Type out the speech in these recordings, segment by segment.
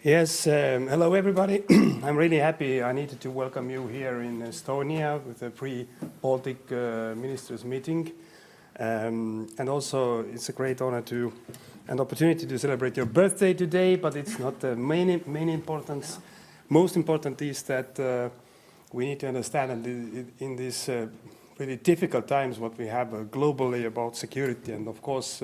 Yes, hello everybody. I'm really happy, Anita, to welcome you here in Estonia with the pre-Baltic ministers meeting. And also, it's a great honor an opportunity to celebrate your birthday today, but it's not the main importance. Most important is that we need to understand in these really difficult times what we have globally about security, and of course,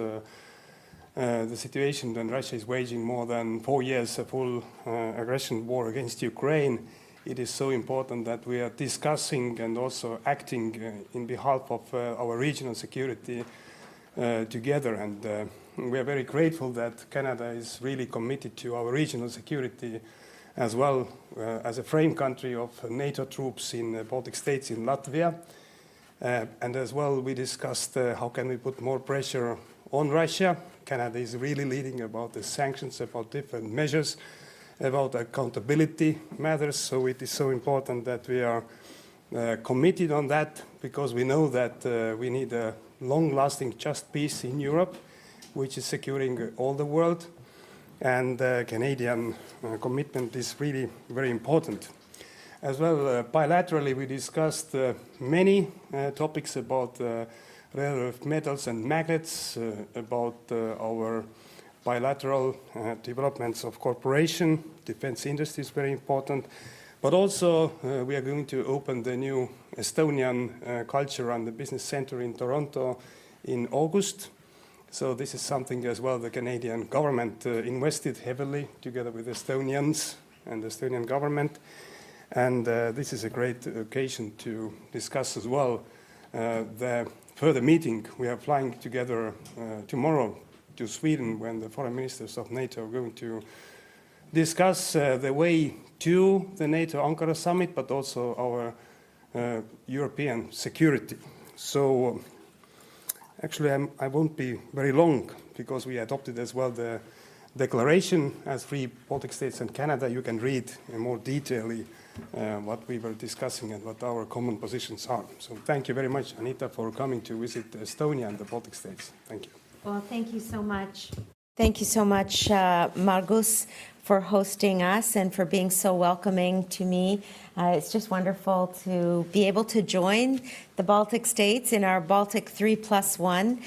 the situation when Russia is waging more than 4 years a full aggression war against Ukraine, it is so important that we are discussing and also acting in behalf of our regional security together. And we are very grateful that Canada is really committed to our regional security as well as a frame country of NATO troops in the Baltic states in Latvia. And as well, we discussed how can we put more pressure on Russia. Canada is really leading about the sanctions, about different measures, about accountability matters. So it is so important that we are committed on that, because we know that we need a long-lasting just peace in Europe, which is securing all the world. And Canadian commitment is really very important. As well, bilaterally, we discussed many topics about rare earth metals and magnets, about our bilateral developments of cooperation. Defense industry is very important. But also, we are going to open the new Estonian Culture and the Business Center in Toronto in August. So this is something as well the Canadian government invested heavily together with Estonians and the Estonian government. And this is a great occasion to discuss as well the further meeting. We are flying together tomorrow to Sweden when the foreign ministers of NATO are going to discuss the way to the NATO Ankara summit, but also our European security. So actually I won't be very long, because we adopted as well the declaration as free Baltic states and Canada. You can read in more detail what we were discussing and what our common positions are. So thank you very much, Anita, for coming to visit Estonia and the Baltic states. Thank you. Well, thank you so much. Thank you so much, Margus, for hosting us and for being so welcoming to me. It's just wonderful to be able to join the Baltic states in our Baltic 3+1.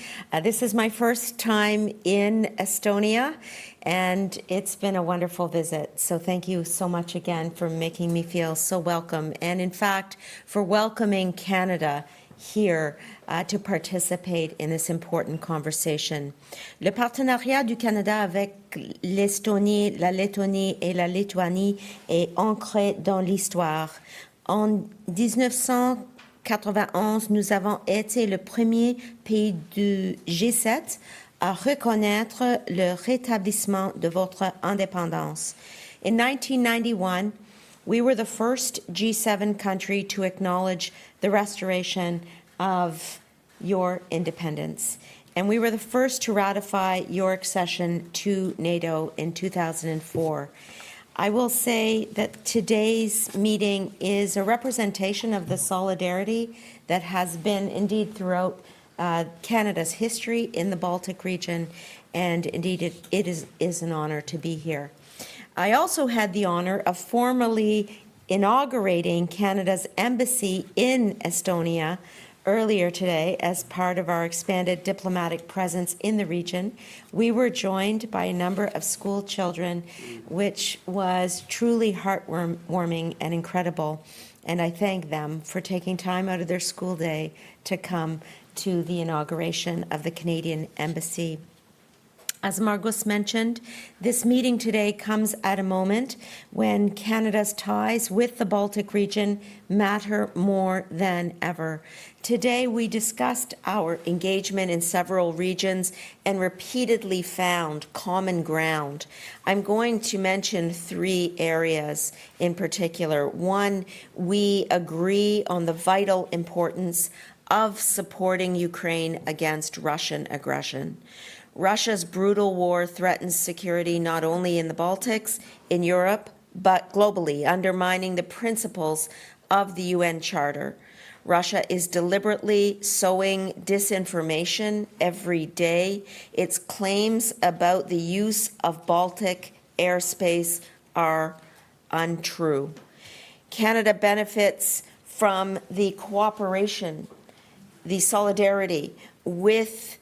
This is my first time in Estonia, and it's been a wonderful visit. So thank you so much again for making me feel so welcome, and in fact, for welcoming Canada here to participate in this important conversation. Le partenariat du Canada avec l'Estonie, la Lettonie et la Lituanie est ancré dans l'histoire. En 1991, nous avons été le premier pays du G7 à reconnaître le rétablissement de votre indépendance. In 1991, we were the first G7 country to acknowledge the restoration of your independence. And we were the first to ratify your accession to NATO in 2004. I will say that today's meeting is a representation of the solidarity that has been indeed throughout Canada's history in the Baltic region, and indeed it is an honor to be here. I also had the honor of formally inaugurating Canada's embassy in Estonia earlier today as part of our expanded diplomatic presence in the region. We were joined by a number of school children, which was truly heartwarming and incredible. And I thank them for taking time out of their school day to come to the inauguration of the Canadian embassy. As Margus mentioned, this meeting today comes at a moment when Canada's ties with the Baltic region matter more than ever. Today, we discussed our engagement in several regions and repeatedly found common ground. I'm going to mention 3 areas in particular. One, we agree on the vital importance of supporting Ukraine against Russian aggression. Russia's brutal war threatens security not only in the Baltics, in Europe, but globally, undermining the principles of the UN Charter. Russia is deliberately sowing disinformation every day. Its claims about the use of Baltic airspace are untrue. Canada benefits from the cooperation, the solidarity with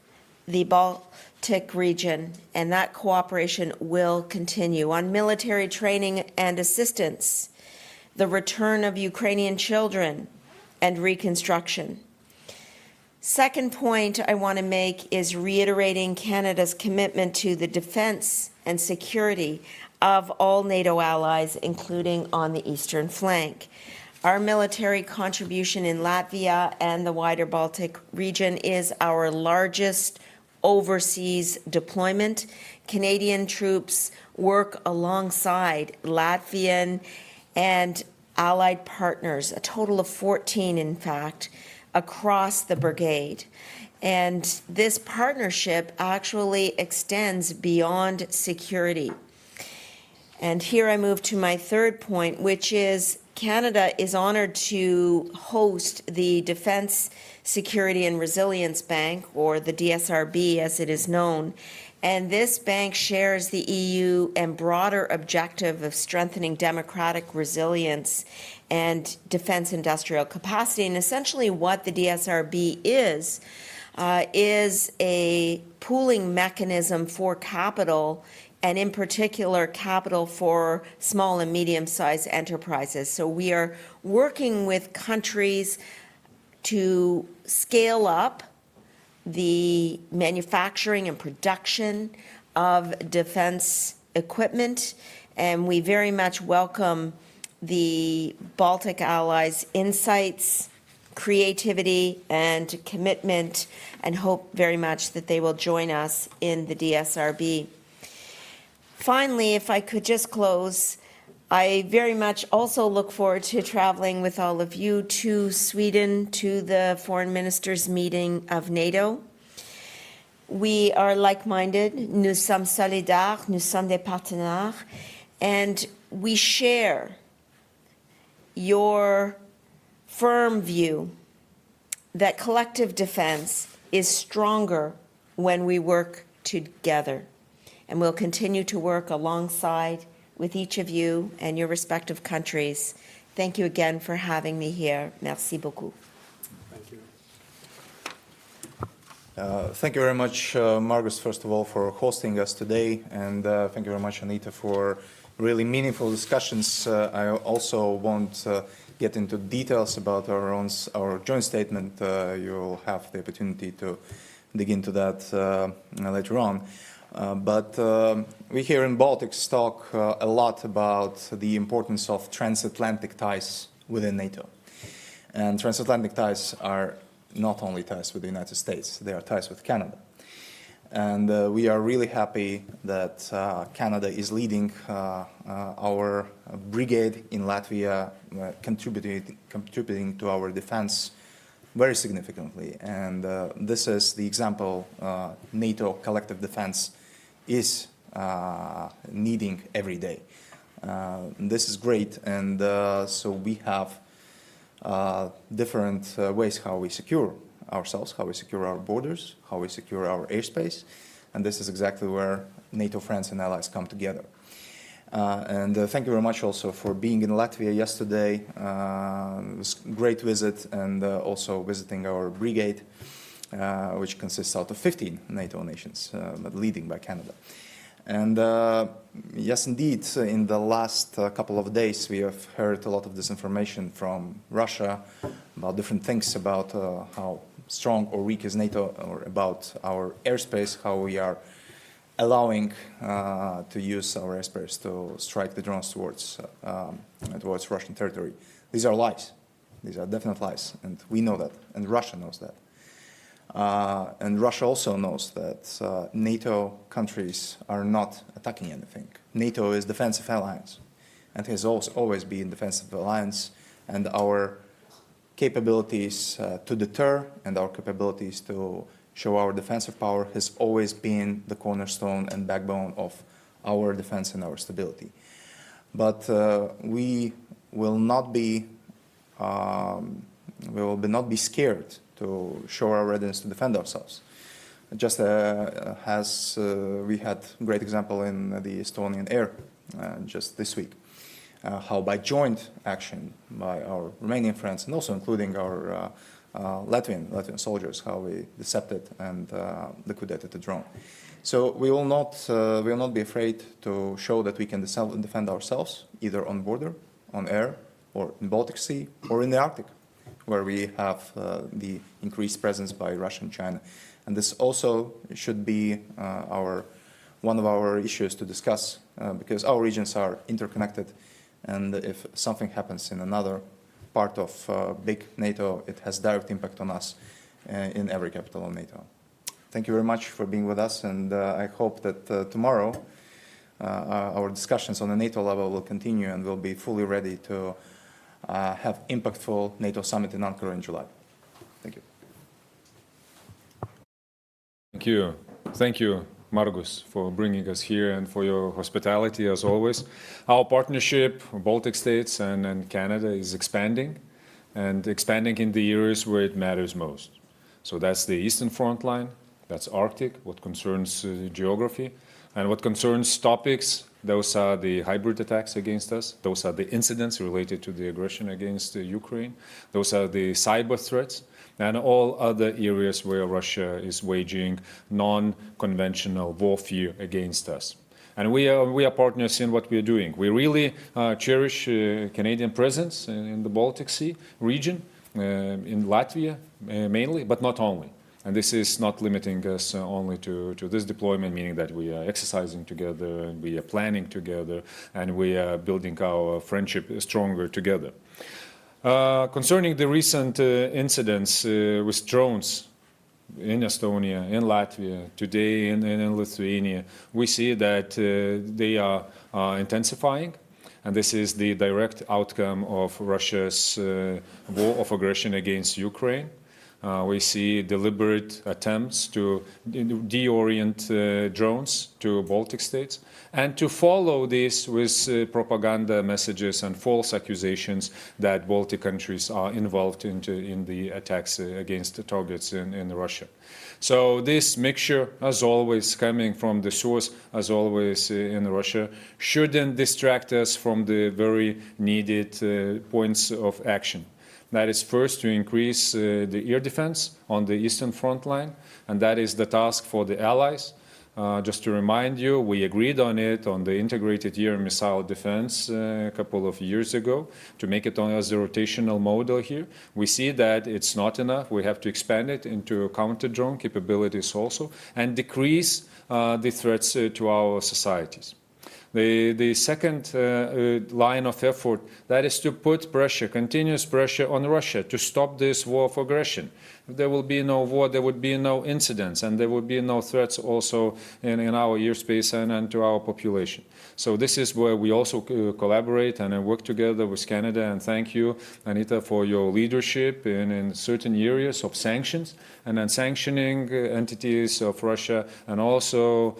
the Baltic region, and that cooperation will continue. On military training and assistance, the return of Ukrainian children, and reconstruction. Second point I want to make is reiterating Canada's commitment to the defense and security of all NATO allies, including on the eastern flank. Our military contribution in Latvia and the wider Baltic region is our largest overseas deployment. Canadian troops work alongside Latvian and allied partners, a total of 14, in fact, across the brigade. And this partnership actually extends beyond security. And here I move to my third point, which is Canada is honored to host the Defence, Security and Resilience Bank, or the DSRB as it is known. And this bank shares the EU and broader objective of strengthening democratic resilience and defense industrial capacity. And essentially what the DSRB is a pooling mechanism for capital, and in particular capital for small and medium-sized enterprises. So we are working with countries to scale up the manufacturing and production of defense equipment, and we very much welcome the Baltic allies' insights, creativity, and commitment, and hope very much that they will join us in the DSRB. Finally, if I could just close, I very much also look forward to traveling with all of you to Sweden, to the foreign ministers' meeting of NATO. We are like-minded, nous sommes solidaires, nous sommes des partenaires, and we share your firm view that collective defense is stronger when we work together. And we'll continue to work alongside with each of you and your respective countries. Thank you again for having me here. Merci beaucoup. Thank you. Thank you very much, Margus, first of all, for hosting us today, and thank you very much, Anita, for really meaningful discussions. I also won't get into details about our joint statement. You'll have the opportunity to dig into that later on. But we here in Baltics talk a lot about the importance of transatlantic ties within NATO. And transatlantic ties are not only ties with the United States, they are ties with Canada. And we are really happy that Canada is leading our brigade in Latvia, contributing to our defense very significantly. And this is the example NATO collective defense is needing every day. This is great, and so we have different ways how we secure ourselves, how we secure our borders, how we secure our airspace, and this is exactly where NATO friends and allies come together. And thank you very much also for being in Latvia yesterday. It was a great visit, and also visiting our brigade, which consists out of 15 NATO nations, but leading by Canada. And yes, indeed, in the last couple of days, we have heard a lot of disinformation from Russia about different things about how strong or weak is NATO, or about our airspace, how we are allowing to use our airspace to strike the drones towards Russian territory. These are lies. These are definite lies, and we know that, and Russia knows that. And Russia also knows that NATO countries are not attacking anything. NATO is a defensive alliance, and has always been a defensive alliance, and our capabilities to deter and our capabilities to show our defensive power has always been the cornerstone and backbone of our defense and our stability. But we will not be scared to show our readiness to defend ourselves. Just as we had a great example in the Estonian air just this week. How by joint action by our Romanian friends and also including our Latvian soldiers, how we decepted and liquidated the drone. So we will not be afraid to show that we can defend ourselves either on border, on air, or in Baltic Sea, or in the Arctic, where we have the increased presence by Russia and China. And this also should be one of our issues to discuss because our regions are interconnected, and if something happens in another part of big NATO, it has direct impact on us in every capital of NATO. Thank you very much for being with us, and I hope that tomorrow our discussions on the NATO level will continue and we'll be fully ready to have impactful NATO summit in Ankara in July. Thank you. Thank you. Thank you, Margus, for bringing us here and for your hospitality as always. Our partnership, Baltic states and Canada, is expanding, and expanding in the areas where it matters most. So that's the Eastern Front Line, that's Arctic, what concerns geography, and what concerns topics, those are the hybrid attacks against us, those are the incidents related to the aggression against Ukraine, those are the cyber threats, and all other areas where Russia is waging non-conventional warfare against us. And we are partners in what we are doing. We really cherish Canadian presence in the Baltic Sea region, in Latvia mainly, but not only. And this is not limiting us only to this deployment, meaning that we are exercising together, and we are planning together, and we are building our friendship stronger together. Concerning the recent incidents with drones in Estonia, in Latvia, today in Lithuania, we see that they are intensifying. And this is the direct outcome of Russia's war of aggression against Ukraine. We see deliberate attempts to deorient drones to Baltic states and to follow this with propaganda messages and false accusations that Baltic countries are involved in the attacks against the targets in Russia. So this mixture, as always, coming from the source, as always in Russia, shouldn't distract us from the very needed points of action. That is first to increase the air defense on the Eastern Front Line, and that is the task for the allies. Just to remind you, we agreed on it, on the integrated air missile defense a couple of years ago, to make it as a rotational model here. We see that it's not enough. We have to expand it into counter-drone capabilities also, and decrease the threats to our societies. The second line of effort, that is to put pressure, continuous pressure on Russia to stop this war of aggression. If there will be no war, there would be no incidents, and there would be no threats also in our airspace and to our population. So this is where we also collaborate and work together with Canada, and thank you, Anita, for your leadership in certain areas of sanctions, and then sanctioning entities of Russia and also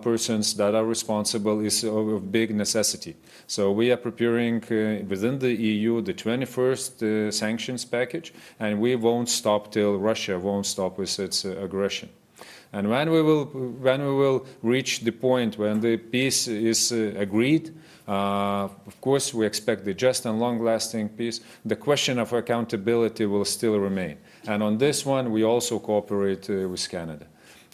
persons that are responsible is of big necessity. So we are preparing within the EU the 21st sanctions package, and we won't stop till Russia won't stop with its aggression. And when we will reach the point when the peace is agreed, of course we expect the just and long-lasting peace, the question of accountability will still remain. And on this one we also cooperate with Canada.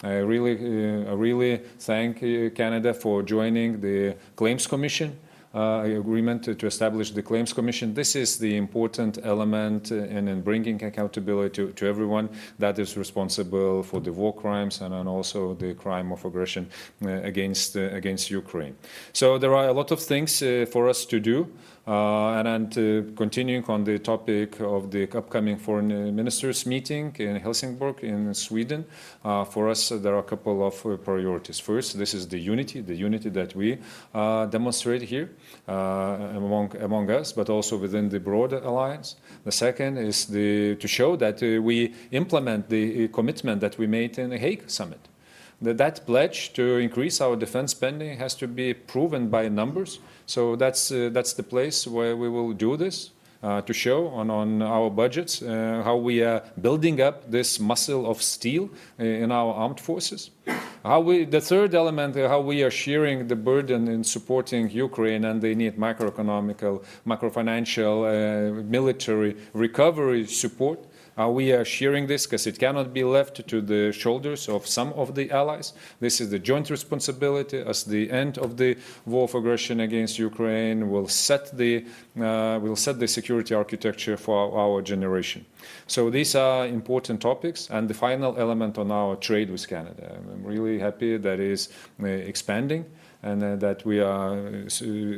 I really thank Canada for joining the Claims Commission agreement to establish the Claims Commission. This is the important element in bringing accountability to everyone that is responsible for the war crimes and also the crime of aggression against Ukraine. So there are a lot of things for us to do. And continuing on the topic of the upcoming foreign ministers meeting in Helsingborg in Sweden, for us there are a couple of priorities. First, this is the unity that we demonstrate here among us, but also within the broader alliance. The second is to show that we implement the commitment that we made in the Hague summit. That pledge to increase our defense spending has to be proven by numbers. So that's the place where we will do this, to show on our budgets how we are building up this muscle of steel in our armed forces. The third element, how we are sharing the burden in supporting Ukraine, and they need macroeconomical, macrofinancial, military recovery support. We are sharing this because it cannot be left to the shoulders of some of the allies. This is the joint responsibility as the end of the war of aggression against Ukraine will set the security architecture for our generation. So these are important topics. And the final element on our trade with Canada. I'm really happy that is expanding, and that we are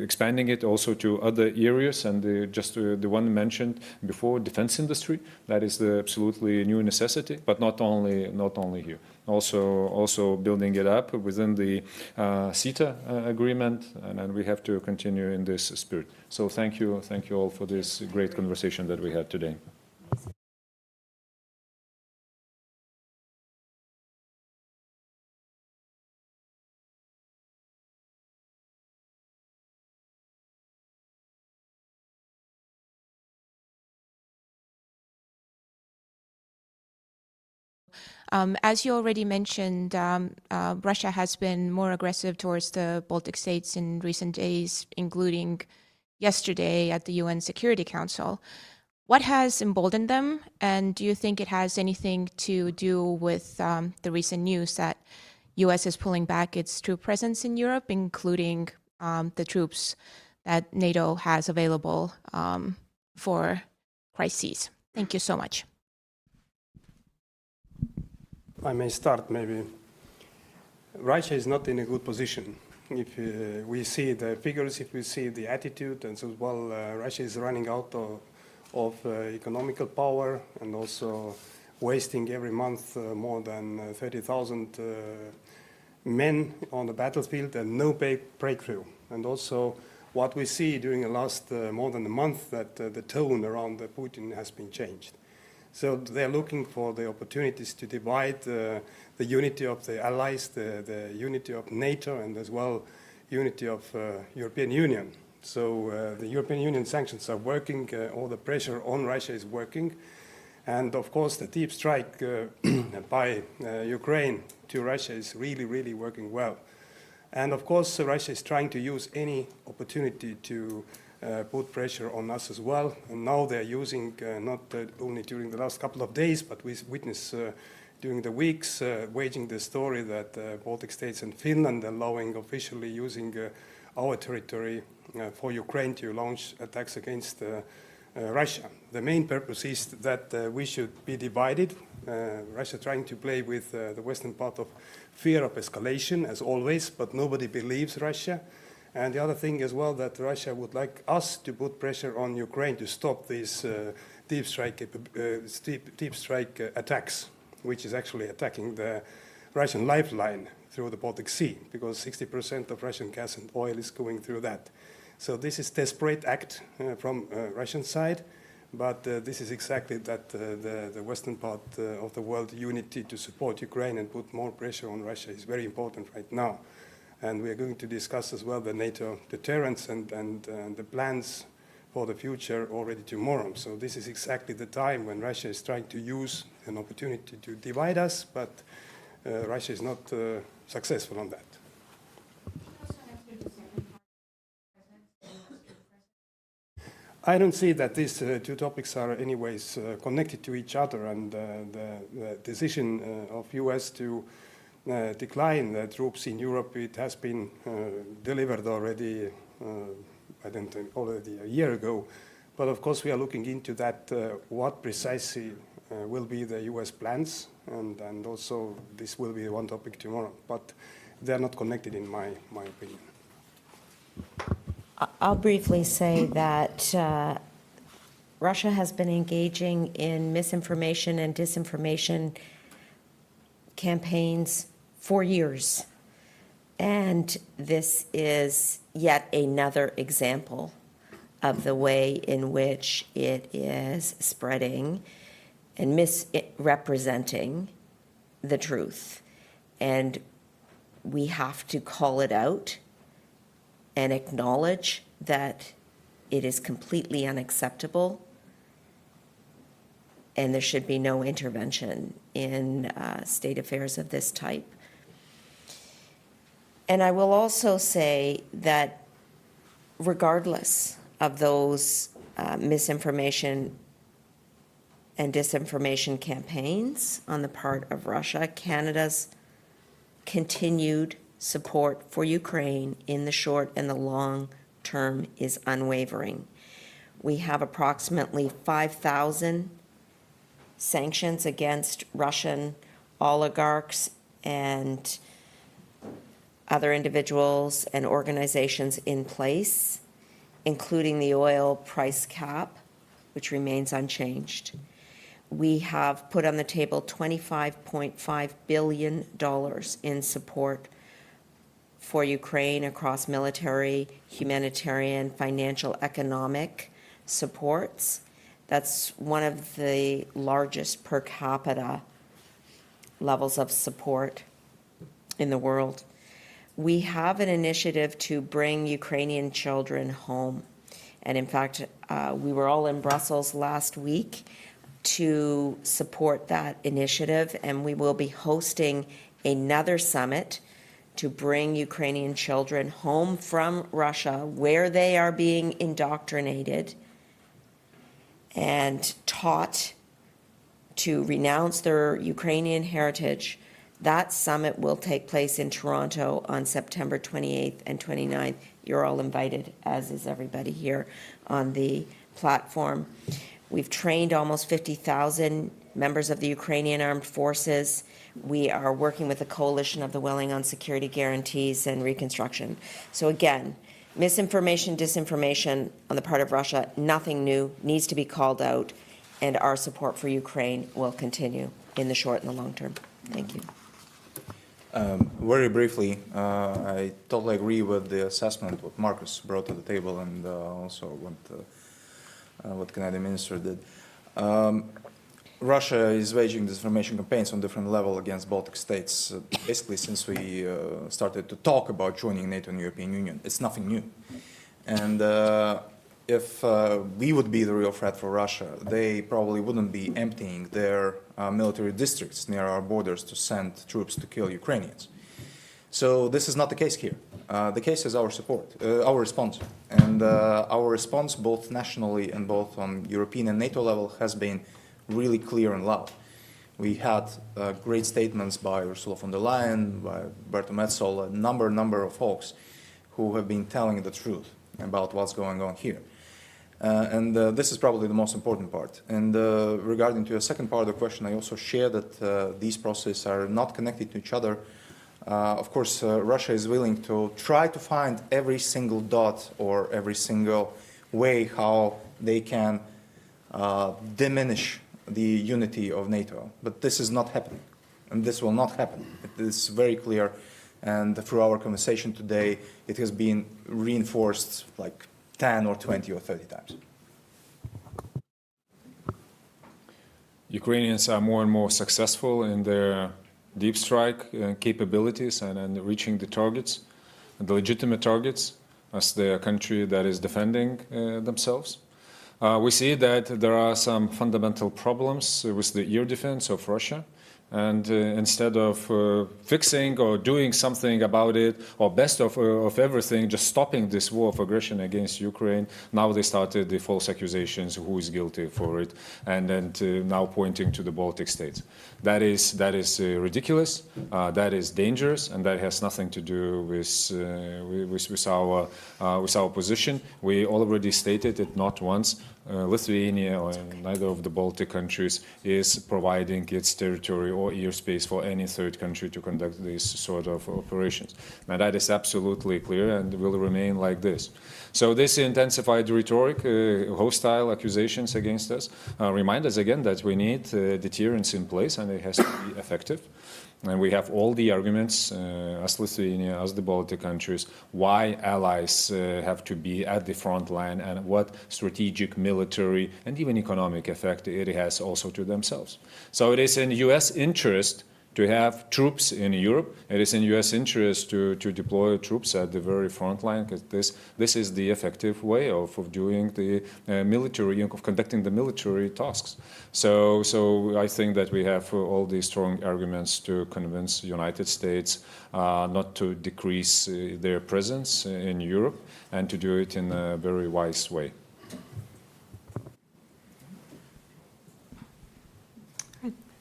expanding it also to other areas, and just the one mentioned before, defense industry. That is the absolutely new necessity, but not only here. Also building it up within the CETA agreement, and we have to continue in this spirit. So thank you all for this great conversation that we had today. As you already mentioned, Russia has been more aggressive towards the Baltic states in recent days, including yesterday at the UN Security Council. What has emboldened them, and do you think it has anything to do with the recent news that US is pulling back its troop presence in Europe, including the troops that NATO has available for crises? Thank you so much. I may start maybe. Russia is not in a good position. If we see the figures, if we see the attitude, and so well, Russia is running out of economical power, and also wasting every month more than 30,000 men on the battlefield, and no breakthrough. And also what we see during the last more than a month, that the tone around Putin has been changed. So they're looking for the opportunities to divide the unity of the allies, the unity of NATO, and as well unity of European Union. So the European Union sanctions are working, all the pressure on Russia is working. And of course the deep strike by Ukraine to Russia is really, really working well. And of course Russia is trying to use any opportunity to put pressure on us as well. And now they're using, not only during the last couple of days, but we witness during the weeks, waging the story that Baltic states and Finland allowing officially using our territory for Ukraine to launch attacks against Russia. The main purpose is that we should be divided. Russia trying to play with the western part of fear of escalation, as always, but nobody believes Russia. And the other thing as well, that Russia would like us to put pressure on Ukraine to stop these deep strike attacks, which is actually attacking the Russian lifeline through the Baltic Sea, because 60% of Russian gas and oil is going through that. So this is a desperate act from Russian side, but this is exactly that the western part of the world unity to support Ukraine and put more pressure on Russia is very important right now. And we are going to discuss as well the NATO deterrence and the plans for the future already tomorrow. So this is exactly the time when Russia is trying to use an opportunity to divide us, but Russia is not successful on that. I don't see that these two topics are anyways connected to each other, and the decision of US to decline the troops in Europe, it has been delivered already, I don't think, already a year ago. But of course we are looking into that, what precisely will be the US plans, and also this will be one topic tomorrow. But they are not connected in my opinion. I'll briefly say that Russia has been engaging in misinformation and disinformation campaigns for years. And this is yet another example of the way in which it is spreading and misrepresenting the truth. And we have to call it out and acknowledge that it is completely unacceptable, and there should be no intervention in state affairs of this type. And I will also say that regardless of those misinformation and disinformation campaigns on the part of Russia, Canada's continued support for Ukraine in the short and the long term is unwavering. We have approximately 5,000 sanctions against Russian oligarchs and other individuals and organizations in place, including the oil price cap, which remains unchanged. We have put on the table $25.5 billion in support for Ukraine across military, humanitarian, financial, economic supports. That's one of the largest per capita levels of support in the world. We have an initiative to bring Ukrainian children home. And in fact, we were all in Brussels last week to support that initiative, and we will be hosting another summit to bring Ukrainian children home from Russia, where they are being indoctrinated and taught to renounce their Ukrainian heritage. That summit will take place in Toronto on September 28th and 29th. You're all invited, as is everybody here on the platform. We've trained almost 50,000 members of the Ukrainian Armed Forces. We are working with the Coalition of the Willing on security guarantees and reconstruction. So again, misinformation, disinformation on the part of Russia, nothing new, needs to be called out, and our support for Ukraine will continue in the short and the long term. Thank you. Very briefly, I totally agree with the assessment what Margus brought to the table, and also what Canadian Minister did. Russia is waging disinformation campaigns on different level against Baltic states, basically since we started to talk about joining NATO and European Union. It's nothing new. And if we would be the real threat for Russia, they probably wouldn't be emptying their military districts near our borders to send troops to kill Ukrainians. So this is not the case here. The case is our support, our response. And our response, both nationally and both on European and NATO level, has been really clear and loud. We had great statements by Ursula von der Leyen, by Berta Metsola, a number of folks who have been telling the truth about what's going on here. And this is probably the most important part. And regarding to the second part of the question, I also share that these processes are not connected to each other. Of course, Russia is willing to try to find every single dot or every single way how they can diminish the unity of NATO. But this is not happening, and this will not happen. It is very clear, and through our conversation today, it has been reinforced like 10 or 20 or 30 times. Ukrainians are more and more successful in their deep strike capabilities and reaching the targets, the legitimate targets, as the country that is defending themselves. We see that there are some fundamental problems with the air defense of Russia. And instead of fixing or doing something about it, or best of everything, just stopping this war of aggression against Ukraine, now they started the false accusations, who is guilty for it, and then now pointing to the Baltic states. That is ridiculous, that is dangerous, and that has nothing to do with our position. We already stated it not once. Lithuania or neither of the Baltic countries is providing its territory or airspace for any third country to conduct these sort of operations. Now that is absolutely clear and will remain like this. So this intensified rhetoric, hostile accusations against us, remind us again that we need deterrence in place, and it has to be effective. And we have all the arguments, as Lithuania, as the Baltic countries, why allies have to be at the front line and what strategic, military, and even economic effect it has also to themselves. So it is in U.S. interest to have troops in Europe. It is in U.S. interest to deploy troops at the very front line, because this is the effective way of doing the military, of conducting the military tasks. So I think that we have all these strong arguments to convince the United States not to decrease their presence in Europe and to do it in a very wise way.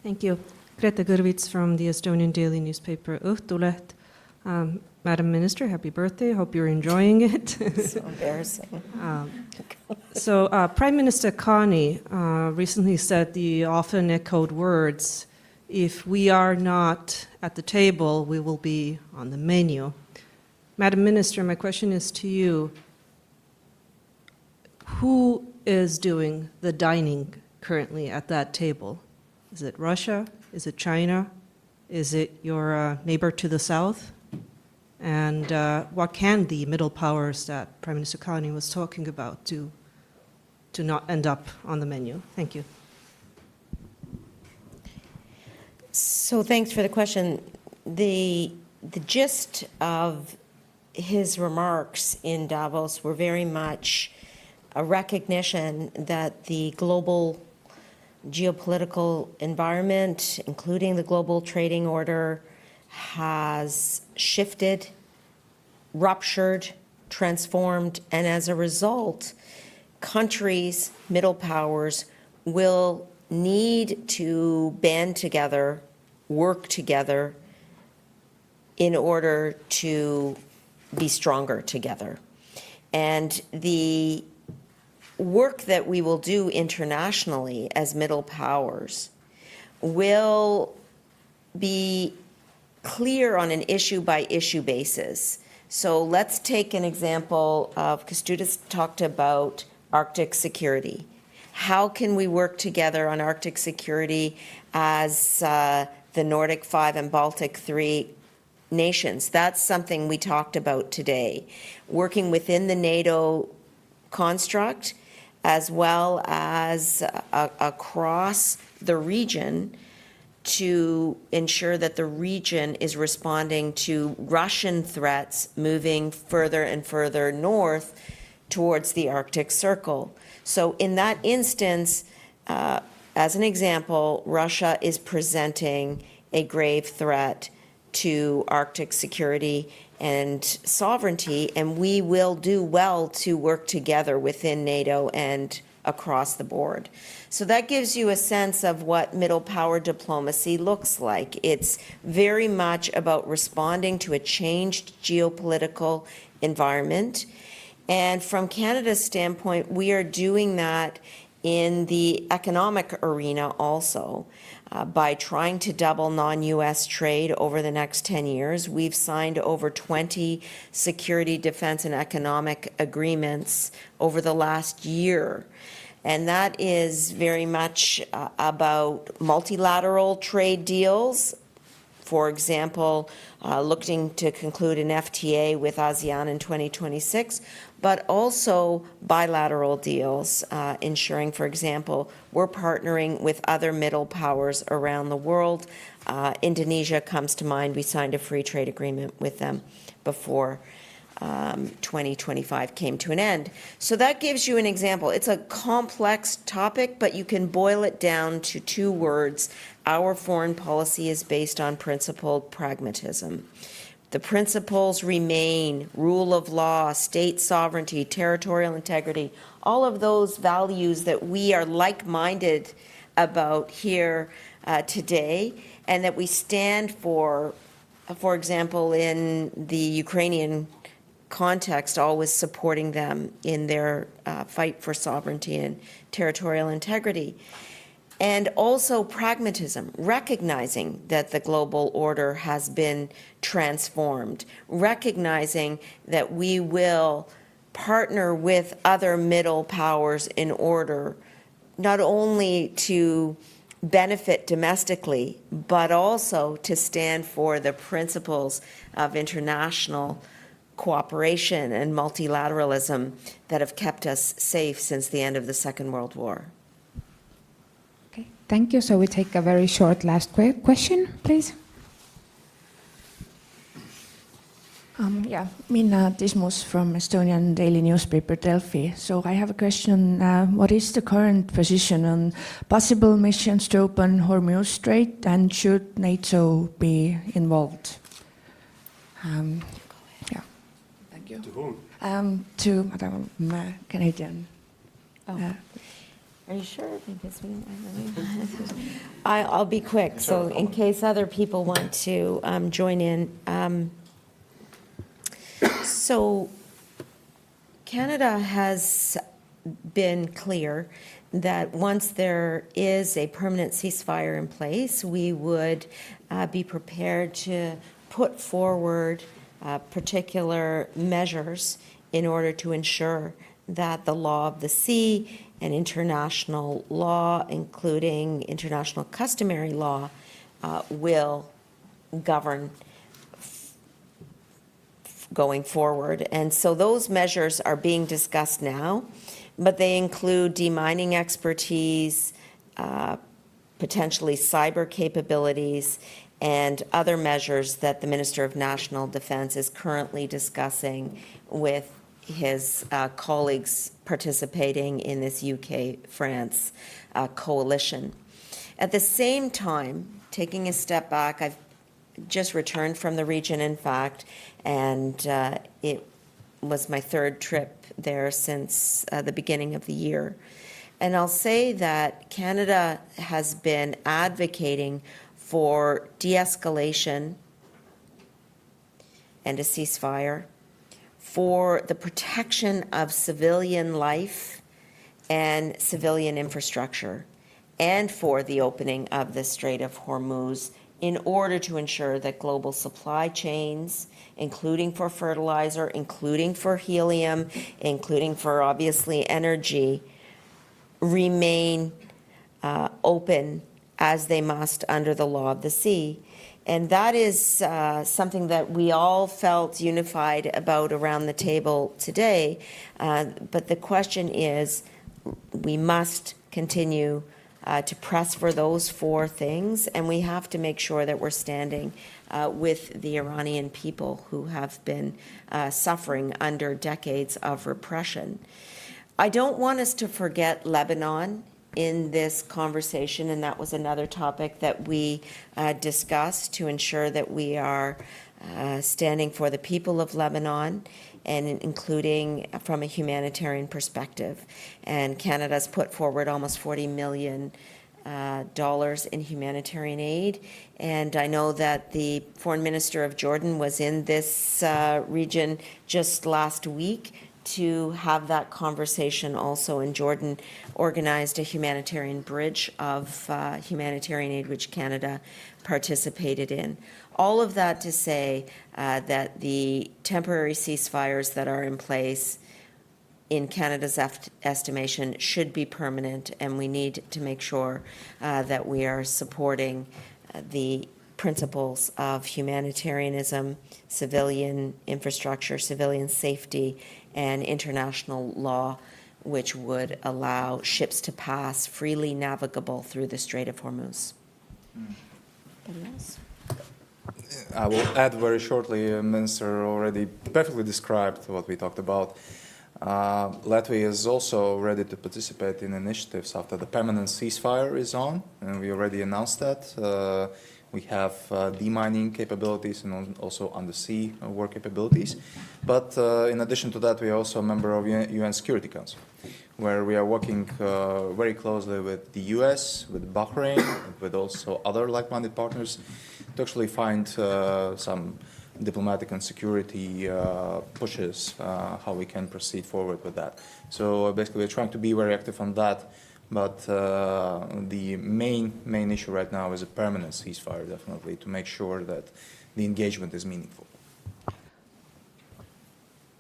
Thank you. Greta Gurvits from the Estonian daily newspaper Õhtuleht. Madam Minister, happy birthday. Hope you're enjoying it. So embarrassing. Prime Minister Kani recently said the often echoed words, if we are not at the table, we will be on the menu. Madam Minister, my question is to you. Who is doing the dining currently at that table? Is it Russia? Is it China? Is it your neighbor to the south? And what can the middle powers that Prime Minister Kani was talking about do to not end up on the menu? Thank you. So thanks for the question. The gist of his remarks in Davos were very much a recognition that the global geopolitical environment, including the global trading order, has shifted, ruptured, transformed, and as a result, countries, middle powers, will need to band together, work together in order to be stronger together. And the work that we will do internationally as middle powers will be clear on an issue-by-issue basis. So let's take an example of, Kęstutis talked about Arctic security. How can we work together on Arctic security as the Nordic 5 and Baltic 3 nations? That's something we talked about today. Working within the NATO construct, as well as across the region, to ensure that the region is responding to Russian threats moving further and further north towards the Arctic Circle. So in that instance, as an example, Russia is presenting a grave threat to Arctic security and sovereignty, and we will do well to work together within NATO and across the board. So that gives you a sense of what middle power diplomacy looks like. It's very much about responding to a changed geopolitical environment. And from Canada's standpoint, we are doing that in the economic arena also. By trying to double non-U.S. trade over the next 10 years. We've signed over 20 security, defense, and economic agreements over the last year. And that is very much about multilateral trade deals. For example, looking to conclude an FTA with ASEAN in 2026, but also bilateral deals, ensuring, for example, we're partnering with other middle powers around the world. Indonesia comes to mind. We signed a free trade agreement with them before 2025 came to an end. So that gives you an example. It's a complex topic, but you can boil it down to two words. Our foreign policy is based on principled pragmatism. The principles remain rule of law, state sovereignty, territorial integrity, all of those values that we are like-minded about here today, and that we stand for example, in the Ukrainian context, always supporting them in their fight for sovereignty and territorial integrity. And also pragmatism, recognizing that the global order has been transformed, recognizing that we will partner with other middle powers in order not only to benefit domestically, but also to stand for the principles of international cooperation and multilateralism that have kept us safe since the end of the Second World War. Okay, thank you. So we take a very short last question, please. Yeah, Minna Tismus from Estonian daily newspaper Delfi. So I have a question. What is the current position on possible missions to open Hormuz Strait, and should NATO be involved? Yeah, thank you. To whom? To Madam Canadian. Are you sure? Because I'll be quick, so in case other people want to join in. So Canada has been clear that once there is a permanent ceasefire in place, we would be prepared to put forward particular measures in order to ensure that the law of the sea and international law, including international customary law, will govern going forward. And so those measures are being discussed now, but they include demining expertise, potentially cyber capabilities, and other measures that the Minister of National Defence is currently discussing with his colleagues participating in this UK-France coalition. At the same time, taking a step back, I've just returned from the region, in fact, and it was my third trip there since the beginning of the year. And I'll say that Canada has been advocating for de-escalation and a ceasefire, for the protection of civilian life and civilian infrastructure, and for the opening of the Strait of Hormuz in order to ensure that global supply chains, including for fertilizer, including for helium, including for obviously energy, remain open as they must under the law of the sea. And that is something that we all felt unified about around the table today. But the question is, we must continue to press for those four things, and we have to make sure that we're standing with the Iranian people who have been suffering under decades of repression. I don't want us to forget Lebanon in this conversation, and that was another topic that we discussed to ensure that we are standing for the people of Lebanon, and including from a humanitarian perspective. And Canada's put forward almost $40 million in humanitarian aid. And I know that the foreign minister of Jordan was in this region just last week to have that conversation also. And Jordan organized a humanitarian bridge of humanitarian aid, which Canada participated in. All of that to say that the temporary ceasefires that are in place, in Canada's estimation, should be permanent, and we need to make sure that we are supporting the principles of humanitarianism, civilian infrastructure, civilian safety, and international law, which would allow ships to pass freely navigable through the Strait of Hormuz. Anybody else? I will add very shortly, Minister already perfectly described what we talked about. Latvia is also ready to participate in initiatives after the permanent ceasefire is on, and we already announced that. We have demining capabilities and also undersea work capabilities. But in addition to that, we are also a member of UN Security Council, where we are working very closely with the US, with Bahrain, with also other like-minded partners to actually find some diplomatic and security pushes, how we can proceed forward with that. So basically, we're trying to be very active on that. But the main issue right now is a permanent ceasefire, definitely, to make sure that the engagement is meaningful.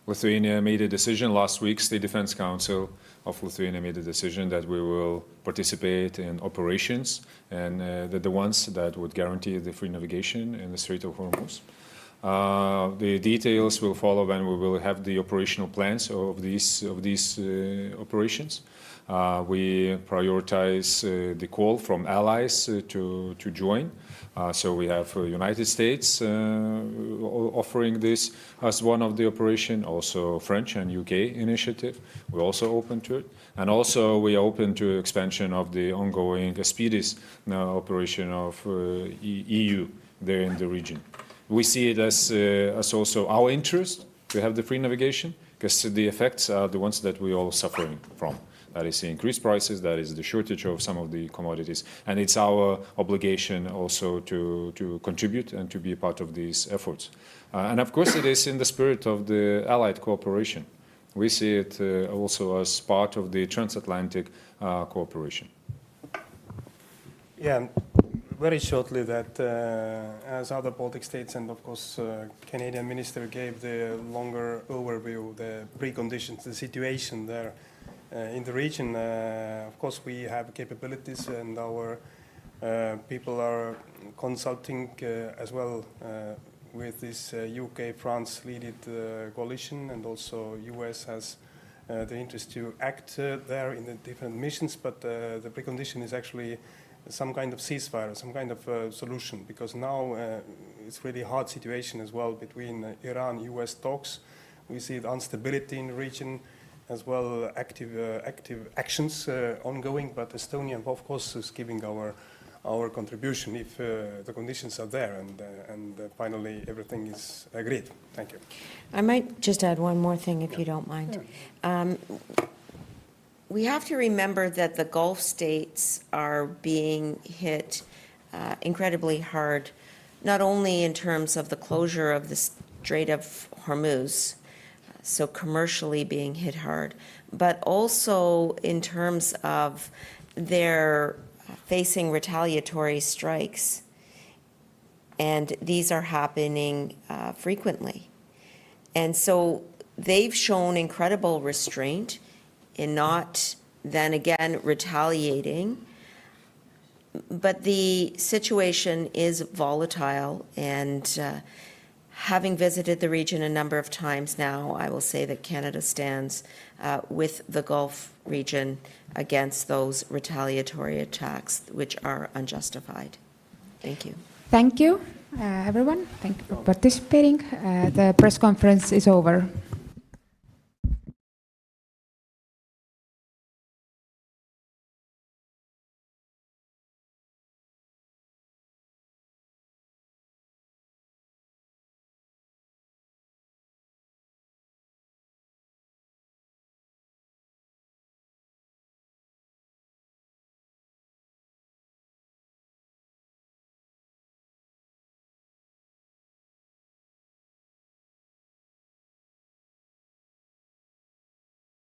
Lithuania made a decision last week. State Defense Council of Lithuania made a decision that we will participate in operations, and the ones that would guarantee the free navigation in the Strait of Hormuz. The details will follow when we will have the operational plans of these operations. We prioritize the call from allies to join. So we have United States offering this as one of the operation, also French and UK initiative. We're also open to it. And also we are open to expansion of the ongoing Kęstutis operation of EU there in the region. We see it as also our interest to have the free navigation, because the effects are the ones that we're all suffering from. That is the increased prices, that is the shortage of some of the commodities, and it's our obligation also to contribute and to be a part of these efforts. And of course it is in the spirit of the allied cooperation. We see it also as part of the transatlantic cooperation. Yeah, very shortly that as other Baltic states and of course Canadian minister gave the longer overview, the preconditions, the situation there in the region. Of course we have capabilities and our people are consulting as well with this UK-France leaded coalition, and also US has the interest to act there in the different missions, but the precondition is actually some kind of ceasefire, some kind of solution, because now it's really hard situation as well between Iran-US talks. We see the instability in the region as well, active actions ongoing, but Estonia, of course, is giving our contribution if the conditions are there and finally everything is agreed. Thank you. I might just add one more thing, if you don't mind. We have to remember that the Gulf states are being hit incredibly hard, not only in terms of the closure of the Strait of Hormuz, so commercially being hit hard, but also in terms of their facing retaliatory strikes. And these are happening frequently. And so they've shown incredible restraint in not then again retaliating. But the situation is volatile, and having visited the region a number of times now, I will say that Canada stands with the Gulf region against those retaliatory attacks, which are unjustified. Thank you. Thank you, everyone. Thank you for participating. The press conference is over.